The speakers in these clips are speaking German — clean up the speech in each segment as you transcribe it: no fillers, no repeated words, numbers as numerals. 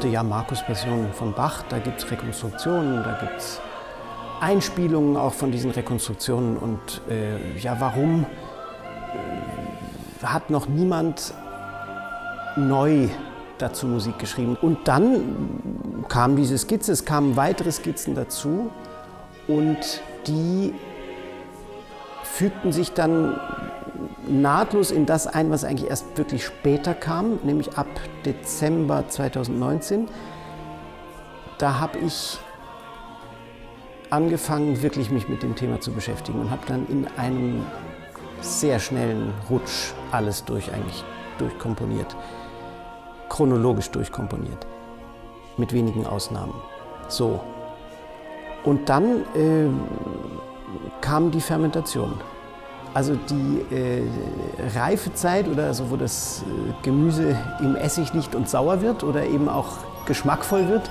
dachte, ja, Markus-Passion von Bach, da gibt es Rekonstruktionen, da gibt es Einspielungen auch von diesen Rekonstruktionen. Und ja, warum hat noch niemand neu dazu Musik geschrieben? Und dann kam diese Skizze, es kamen weitere Skizzen dazu und die fügten sich dann nahtlos in das ein, was eigentlich erst wirklich später kam, nämlich ab Dezember 2019. Da habe ich angefangen, wirklich mich mit dem Thema zu beschäftigen und habe dann in einem sehr schnellen Rutsch alles durchkomponiert, chronologisch durchkomponiert, mit wenigen Ausnahmen. So. Und dann kam die Fermentation. Also die Reifezeit, oder also wo das Gemüse im Essig liegt und sauer wird oder eben auch geschmackvoll wird,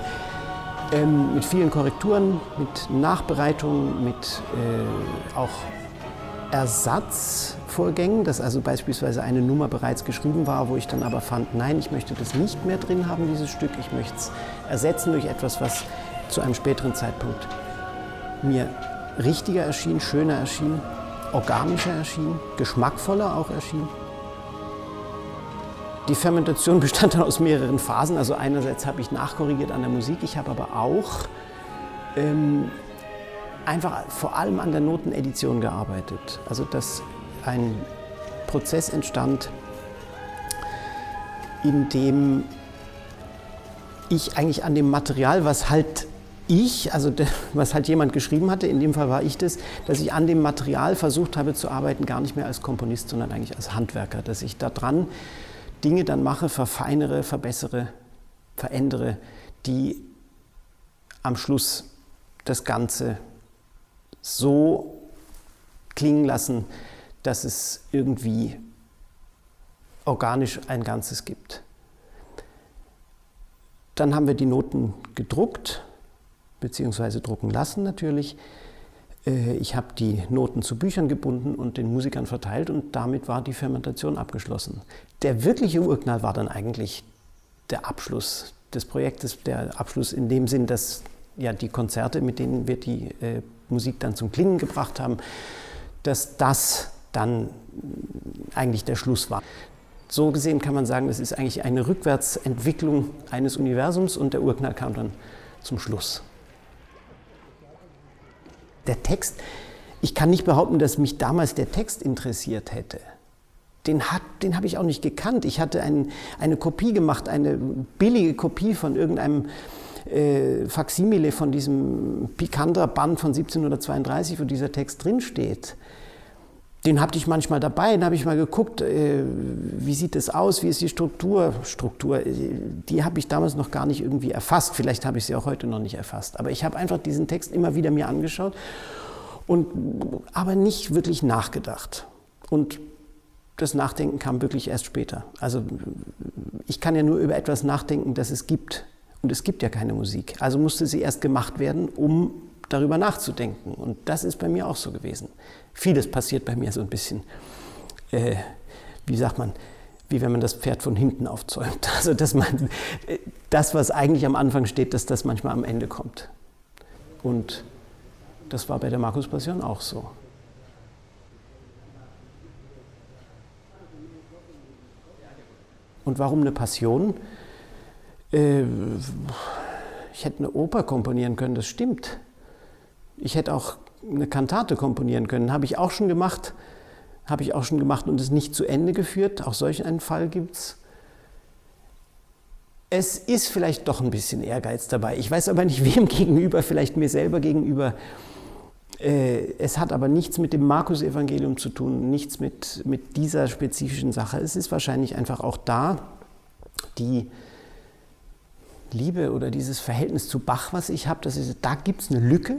mit vielen Korrekturen, mit Nachbereitungen, mit auch Ersatzvorgängen, dass also beispielsweise eine Nummer bereits geschrieben war, wo ich dann aber fand, nein, ich möchte das nicht mehr drin haben, dieses Stück, ich möchte es ersetzen durch etwas, was zu einem späteren Zeitpunkt mir richtiger erschien, schöner erschien, organischer erschien, geschmackvoller auch erschien. Die Fermentation bestand dann aus mehreren Phasen. Also einerseits habe ich nachkorrigiert an der Musik, ich habe aber auch einfach vor allem an der Notenedition gearbeitet. Also dass ein Prozess entstand, in dem ich eigentlich an dem Material, was halt was halt jemand geschrieben hatte, in dem Fall war ich das, dass ich an dem Material versucht habe zu arbeiten, gar nicht mehr als Komponist, sondern eigentlich als Handwerker, dass ich da dran Dinge dann mache, verfeinere, verbessere, verändere, die am Schluss das Ganze so klingen lassen, dass es irgendwie organisch ein Ganzes gibt. Dann haben wir die Noten gedruckt, beziehungsweise drucken lassen natürlich. Ich habe die Noten zu Büchern gebunden und den Musikern verteilt und damit war die Fermentation abgeschlossen. Der wirkliche Urknall war dann eigentlich der Abschluss des Projektes, der Abschluss in dem Sinn, dass ja die Konzerte, mit denen wir die Musik dann zum Klingen gebracht haben, dass das dann eigentlich der Schluss war. So gesehen kann man sagen, es ist eigentlich eine Rückwärtsentwicklung eines Universums und der Urknall kam dann zum Schluss. Der Text, ich kann nicht behaupten, dass mich damals der Text interessiert hätte. Den habe ich auch nicht gekannt. Ich hatte eine Kopie gemacht, eine billige Kopie von irgendeinem Faksimile von diesem Picander-Band von 1732, wo dieser Text drinsteht. Den hatte ich manchmal dabei, dann habe ich mal geguckt, wie sieht das aus, wie ist die Struktur, die habe ich damals noch gar nicht irgendwie erfasst, vielleicht habe ich sie auch heute noch nicht erfasst, aber ich habe einfach diesen Text immer wieder mir angeschaut aber nicht wirklich nachgedacht. Und das Nachdenken kam wirklich erst später. Also ich kann ja nur über etwas nachdenken, das es gibt und es gibt ja keine Musik, also musste sie erst gemacht werden, um darüber nachzudenken. Und das ist bei mir auch so gewesen. Vieles passiert bei mir so ein bisschen, wie sagt man, wie wenn man das Pferd von hinten aufzäumt. Also dass man das, was eigentlich am Anfang steht, dass das manchmal am Ende kommt. Und das war bei der Markus-Passion auch so. Und warum eine Passion? Ich hätte eine Oper komponieren können, das stimmt. Ich hätte auch eine Kantate komponieren können, habe ich auch schon gemacht und es nicht zu Ende geführt. Auch solch einen Fall gibt es. Es ist vielleicht doch ein bisschen Ehrgeiz dabei. Ich weiß aber nicht, wem gegenüber, vielleicht mir selber gegenüber. Es hat aber nichts mit dem Markus-Evangelium zu tun, nichts mit dieser spezifischen Sache. Es ist wahrscheinlich einfach auch da die Liebe oder dieses Verhältnis zu Bach, was ich habe. Da gibt es eine Lücke.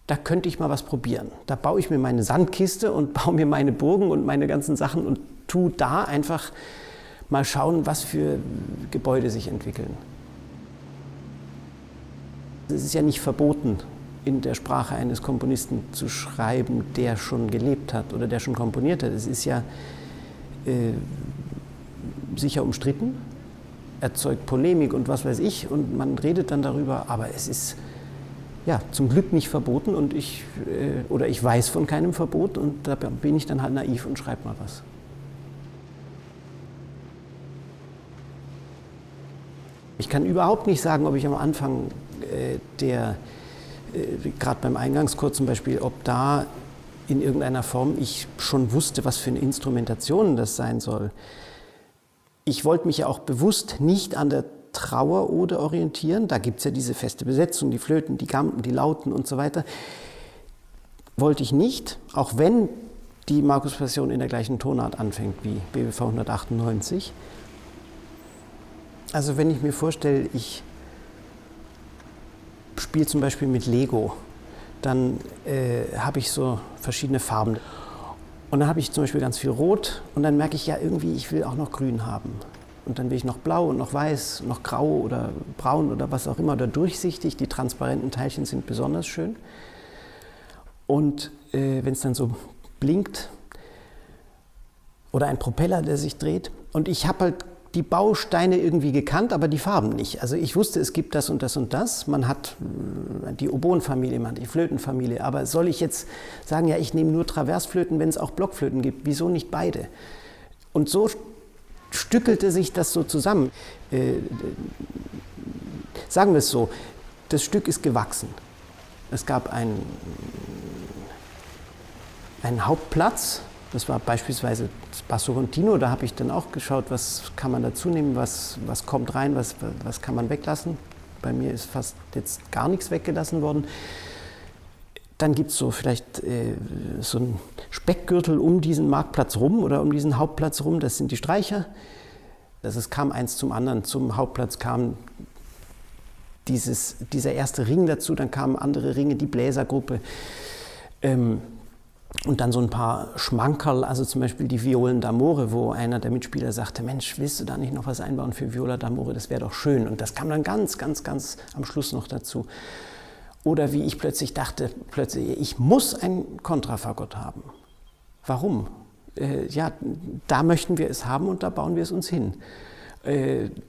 Da könnte ich mal was probieren. Da baue ich mir meine Sandkiste und baue mir meine Burgen und meine ganzen Sachen und tue da einfach mal schauen, was für Gebäude sich entwickeln. Es ist ja nicht verboten, in der Sprache eines Komponisten zu schreiben, der schon gelebt hat oder der schon komponiert hat. Es ist ja sicher umstritten, erzeugt Polemik und was weiß ich und man redet dann darüber, aber es ist ja zum Glück nicht verboten und ich weiß von keinem Verbot und da bin ich dann halt naiv und schreibe mal was. Ich kann überhaupt nicht sagen, ob ich am Anfang gerade beim Eingangschor zum Beispiel, ob da in irgendeiner Form ich schon wusste, was für eine Instrumentation das sein soll. Ich wollte mich ja auch bewusst nicht an der Trauerode orientieren. Da gibt es ja diese feste Besetzung, die Flöten, die Gamben, die Lauten und so weiter. Wollte ich nicht, auch wenn die Markus-Passion in der gleichen Tonart anfängt wie BWV 198. Also wenn ich mir vorstelle, ich spiele zum Beispiel mit Lego, dann habe ich so verschiedene Farben. Und dann habe ich zum Beispiel ganz viel Rot und dann merke ich ja irgendwie, ich will auch noch Grün haben. Und dann will ich noch Blau und noch Weiß, noch Grau oder Braun oder was auch immer oder durchsichtig. Die transparenten Teilchen sind besonders schön. Und wenn es dann so blinkt oder ein Propeller, der sich dreht. Und ich habe halt die Bausteine irgendwie gekannt, aber die Farben nicht. Also ich wusste, es gibt das und das und das. Man hat die Oboenfamilie, man hat die Flötenfamilie. Aber soll ich jetzt sagen, ja, ich nehme nur Traversflöten, wenn es auch Blockflöten gibt? Wieso nicht beide? Und so stückelte sich das so zusammen. Sagen wir es so, das Stück ist gewachsen. Es gab einen Hauptplatz. Das war beispielsweise das Basso Continuo, da habe ich dann auch geschaut, was kann man dazu nehmen, was kommt rein, was kann man weglassen. Bei mir ist fast jetzt gar nichts weggelassen worden. Dann gibt es so vielleicht so einen Speckgürtel um diesen Marktplatz rum oder um diesen Hauptplatz rum, das sind die Streicher. Es kam eins zum anderen, zum Hauptplatz kam dieser erste Ring dazu, dann kamen andere Ringe, die Bläsergruppe. Und dann so ein paar Schmankerl, also zum Beispiel die Violen d'Amore, wo einer der Mitspieler sagte, Mensch, willst du da nicht noch was einbauen für Viola d'Amore, das wäre doch schön. Und das kam dann ganz, ganz, ganz am Schluss noch dazu. Oder wie ich plötzlich dachte, ich muss ein Kontrafagott haben. Warum? Ja, da möchten wir es haben und da bauen wir es uns hin.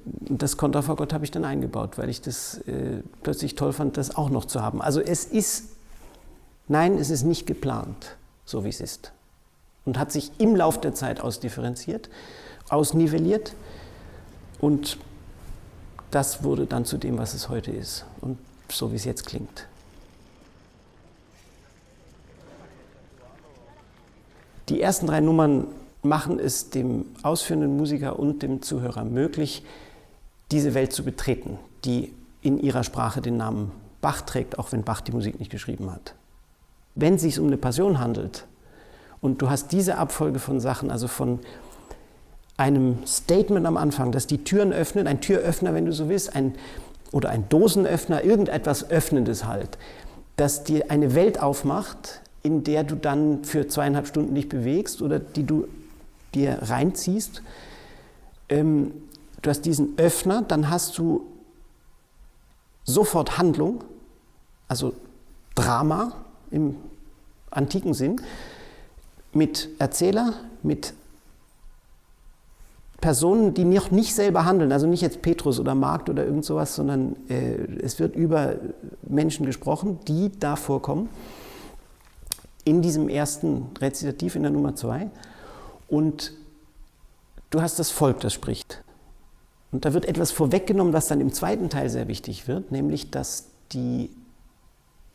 Das Kontrafagott habe ich dann eingebaut, weil ich das plötzlich toll fand, das auch noch zu haben. Also es ist nicht geplant, so wie es ist. Und hat sich im Lauf der Zeit ausdifferenziert, ausnivelliert und das wurde dann zu dem, was es heute ist und so, wie es jetzt klingt. Die ersten 3 Nummern machen es dem ausführenden Musiker und dem Zuhörer möglich, diese Welt zu betreten, die in ihrer Sprache den Namen Bach trägt, auch wenn Bach die Musik nicht geschrieben hat. Wenn es sich um eine Passion handelt und du hast diese Abfolge von Sachen, also von einem Statement am Anfang, das die Türen öffnet, ein Türöffner, wenn du so willst, oder ein Dosenöffner, irgendetwas Öffnendes halt, das dir eine Welt aufmacht, in der du dann für 2,5 Stunden dich bewegst oder die du dir reinziehst. Du hast diesen Öffner, dann hast du sofort Handlung, also Drama im antiken Sinn, mit Erzähler, mit Personen, die noch nicht selber handeln, also nicht jetzt Petrus oder Markt oder irgend sowas, sondern es wird über Menschen gesprochen, die da vorkommen, in diesem ersten Rezitativ in der Nummer 2. Und du hast das Volk, das spricht. Und da wird etwas vorweggenommen, was dann im zweiten Teil sehr wichtig wird, nämlich, dass die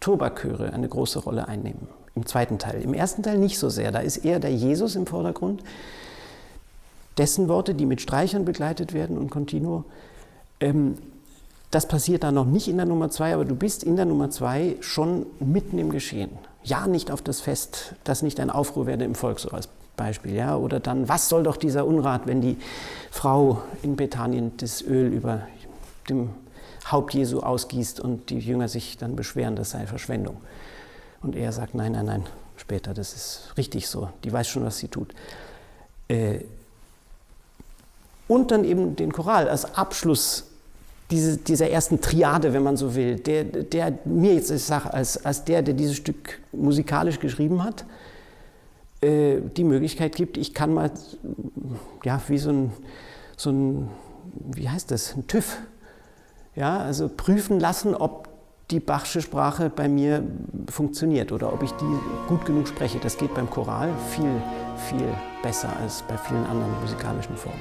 Turbachöre eine große Rolle einnehmen, im zweiten Teil. Im ersten Teil nicht so sehr, da ist eher der Jesus im Vordergrund, dessen Worte, die mit Streichern begleitet werden und Continuo. Das passiert da noch nicht in der Nummer 2, aber du bist in der Nummer 2 schon mitten im Geschehen. Ja, nicht auf das Fest, dass nicht ein Aufruhr werde im Volk, so als Beispiel. Ja? Oder dann, was soll doch dieser Unrat, wenn die Frau in Bethanien das Öl über dem Haupt Jesu ausgießt und die Jünger sich dann beschweren, das sei Verschwendung. Und er sagt, nein, nein, nein, später, das ist richtig so, die weiß schon, was sie tut. Und dann eben den Choral als Abschluss dieser ersten Triade, wenn man so will, der mir jetzt, ich sage, als der dieses Stück musikalisch geschrieben hat, die Möglichkeit gibt, ich kann mal, ja, wie so ein wie heißt das, ein TÜV. Ja, also prüfen lassen, ob die Bachsche Sprache bei mir funktioniert oder ob ich die gut genug spreche. Das geht beim Choral viel, viel besser als bei vielen anderen musikalischen Formen.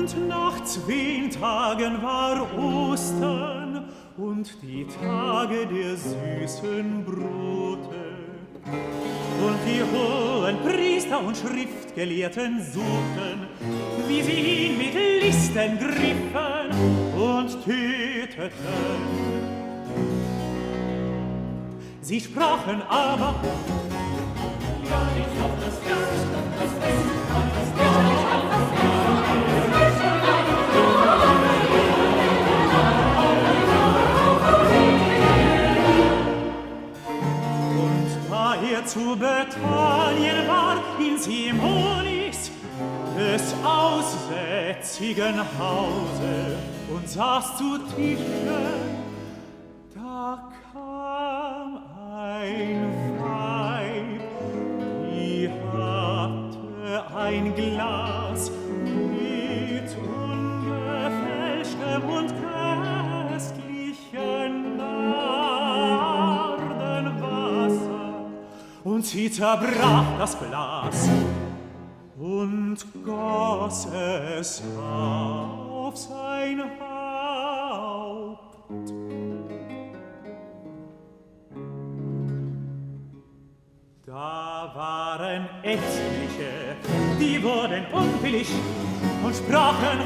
Und nach 2 Tagen war Ostern und die Tage der süßen Brote. Und die hohen Priester und Schriftgelehrten suchten, wie sie ihn mit Listen griffen und töteten. Sie sprachen aber, ja, nicht auf das Fest, das Fest, das Fest, zu Simonis des aussätzigen Hause und saß zu Tische. Da kam ein Weib, die hatte ein Glas mit ungefälschtem und köstlichem Nardenwasser, und sie zerbrach das Glas und goss es auf sein Haupt. Da waren etliche, die wurden unwillig und sprachen: